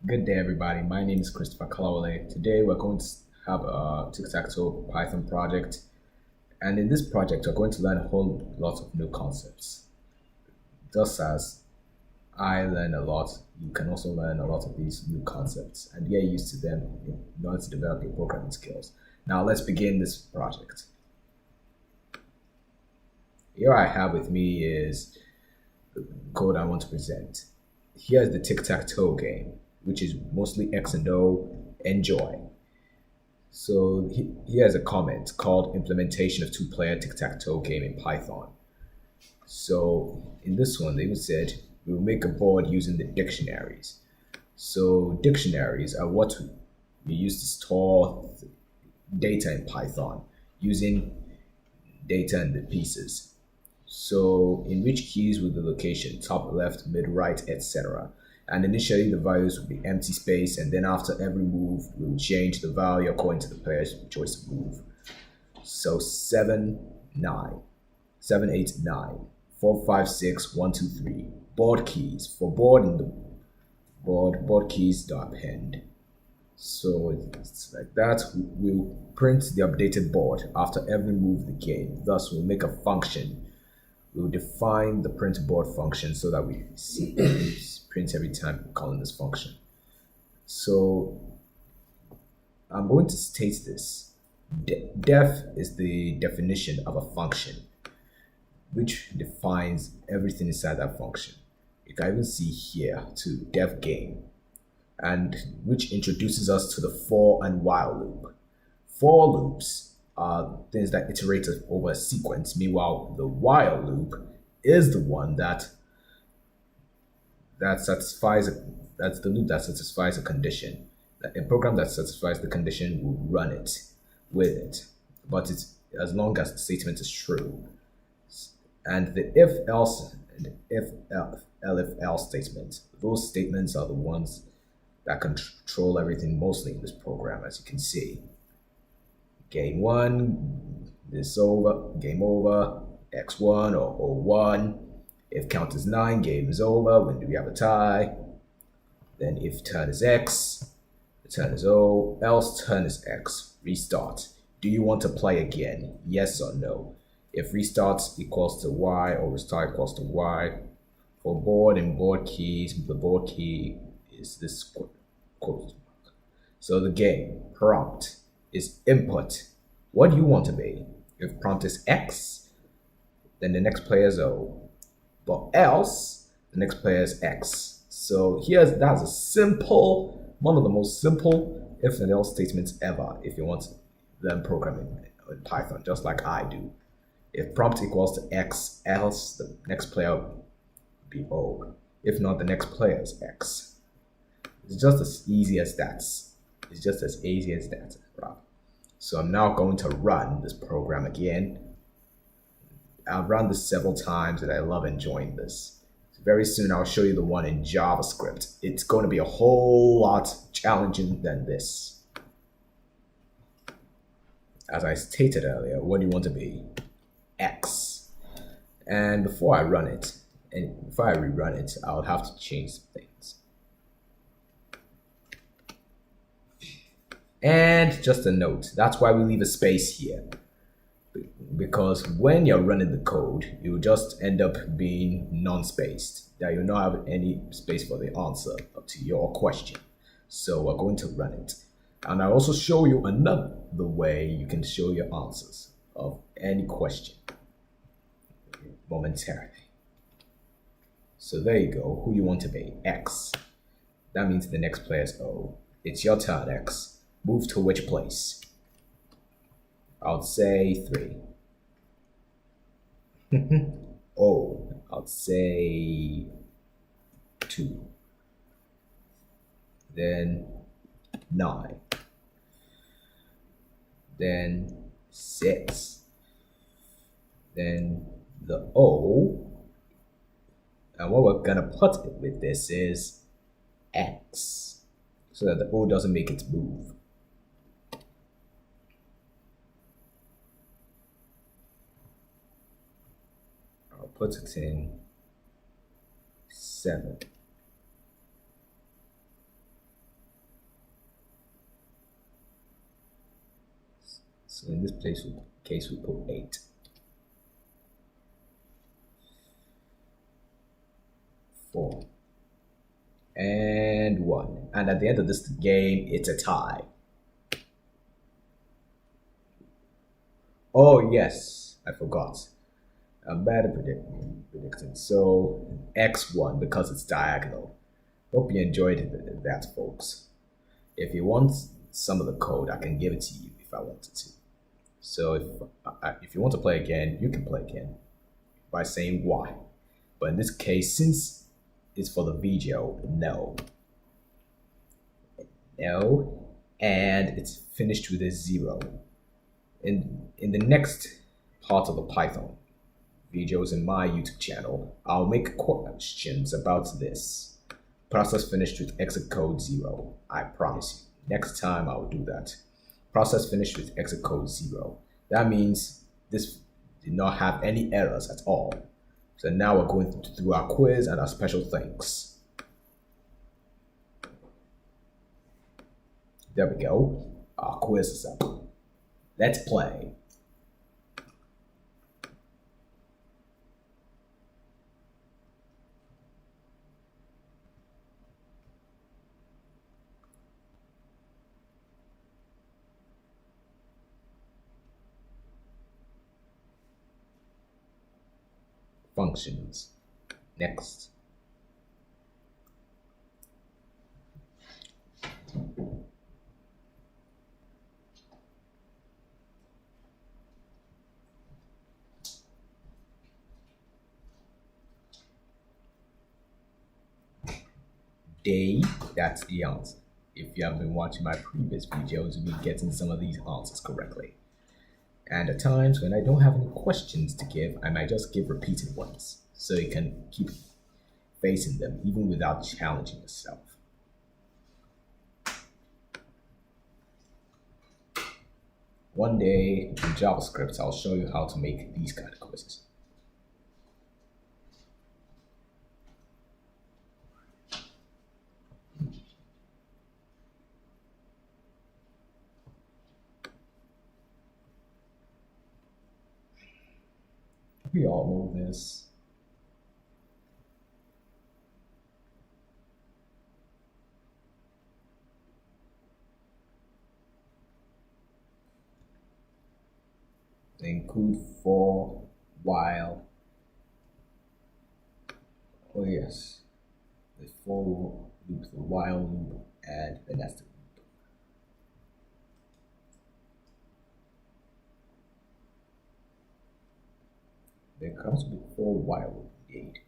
Good day, everybody. My name is Christopher Kalawale. Today, we're going to have a Tic Tac Toe Python project. And in this project, we're going to learn a whole lot of new concepts. Just as I learn a lot, you can also learn a lot of these new concepts and get used to them in order to develop your programming skills. Now, let's begin this project. Here I have with me is the code I want to present. Here's the Tic Tac Toe game, which is mostly X and O. Enjoy. So here's a comment called implementation of two-player tic-tac-toe game in Python. So in this one, they said we will make a board using the dictionaries. So dictionaries are what we use to store data in Python using data in the pieces. So in which keys will the location, top, left, mid, right, etc. And initially the values will be empty space, and then after every move, we'll change the value according to the player's choice of move. So 7, 9, 7, 8, 9, 4, 5, 6, 1, 2, 3. Board keys. For board in the board keys are append. So it's like that. We'll print the updated board after every move of the game. Thus, we'll make a function. We'll define the print board function so that we see print every time calling this function. So I'm going to state this. Def is the definition of a function, which defines everything inside that function. You can even see here to def game, and which introduces us to the for and while loop. For loops are things that iterate over a sequence. Meanwhile, the while loop is the one that satisfies that's the loop that satisfies a condition. A program that satisfies the condition will run it with it, but it's as long as the statement is true. And the if else and if else statements, those statements are the ones that control everything mostly in this program, as you can see. Game one, this over, game over, x1 or o1. If count is 9, game is over. When do we have a tie? Then if turn is x, the turn is o, else turn is x. Restart. Do you want to play again? Yes or no? If restart equals to y or restart equals to y, for board and board keys, the board key is this quote. So the game prompt is input. What do you want to be? If prompt is x, then the next player is o. But else, the next player is x. So that's a simple, one of the most simple if and else statements ever if you want to learn programming in Python, just like I do. If prompt equals to x, else the next player will be o. If not, the next player is x. It's just as easy as that. It's just as easy as that, right? So I'm now going to run this program again. I've run this several times and I love enjoying this. Very soon I'll show you the one in JavaScript. It's going to be a whole lot challenging than this. As I stated earlier, what do you want to be? X. And before I run it, and before I rerun it, I'll have to change some things. And just a note, that's why we leave a space here. Because when you're running the code, you'll just end up being non-spaced, that you'll not have any space for the answer to your question. So we're going to run it. And I'll also show you another way you can show your answers of any question momentarily. So there you go. Who do you want to be? X. That means the next player is O. It's your turn, X. Move to which place? I'll say 3. Oh, I'll say 2. Then 9. Then 6. Then the O. And what we're gonna put with this is X, so that the O doesn't make its move. Put it in 7. So in this case, we put 8. 4. And 1. And at the end of this game, it's a tie. Oh, yes, I forgot. I'm bad at predicting. So, X1 because it's diagonal. Hope you enjoyed that, folks. If you want some of the code, I can give it to you if I wanted to. So if you want to play again, you can play again by saying Y. But in this case, since it's for the video, no. No, and it's finished with a 0. In the next part of the Python videos in my YouTube channel, I'll make questions about this. Process finished with exit code 0. I promise you. Next time I'll do that. Process finished with exit code 0. That means this did not have any errors at all. So now we're going through our quiz and our special things. There we go. Our quiz is up. Let's play. Functions. Next. Day, that's the answer. If you have been watching my previous videos, you'll be getting some of these answers correctly. And at times when I don't have any questions to give, I might just give repeated ones so you can keep facing them even without challenging yourself. One day in JavaScript, I'll show you how to make these kind of quizzes. We all know this. They include for, while. Oh yes, the for loop, the while loop, and the nested loop. There comes before while loop indeed.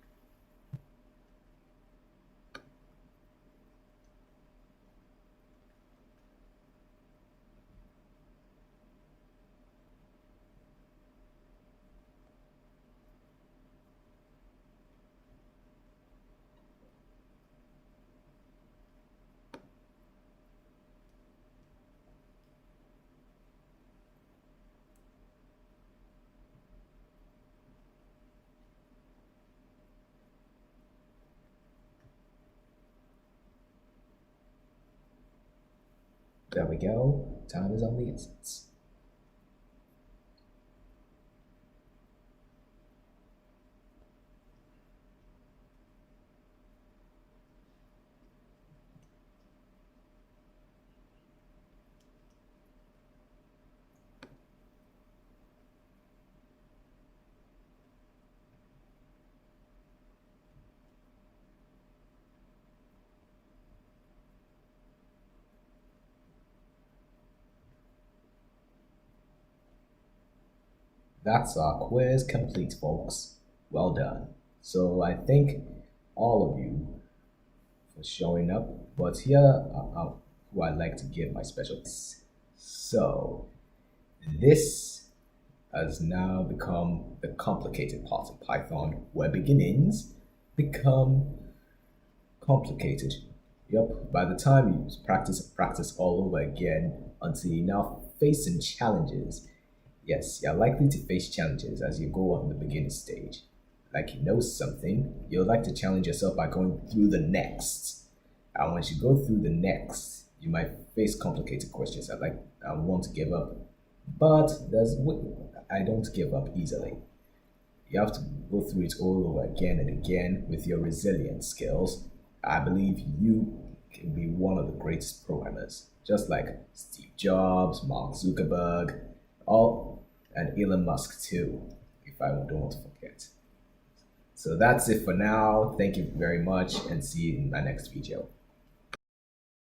There we go. Time is on the essence. That's our quiz complete, folks. Well done. So I thank all of you for showing up, but here are who I'd like to give my special thanks. So this has now become the complicated part of Python where beginnings become complicated. Yep, by the time you practice all over again until you now facing challenges. Yes, you're likely to face challenges as you go on the beginning stage. Like you know something, you'll like to challenge yourself by going through the next. And once you go through the next, you might face complicated questions. I want to give up. But I don't give up easily. You have to go through it all over again and again with your resilient skills. I believe you can be one of the greatest programmers, just like Steve Jobs, Mark Zuckerberg, all, and Elon Musk too, if I don't want to forget. So that's it for now. Thank you very much and see you in my next video.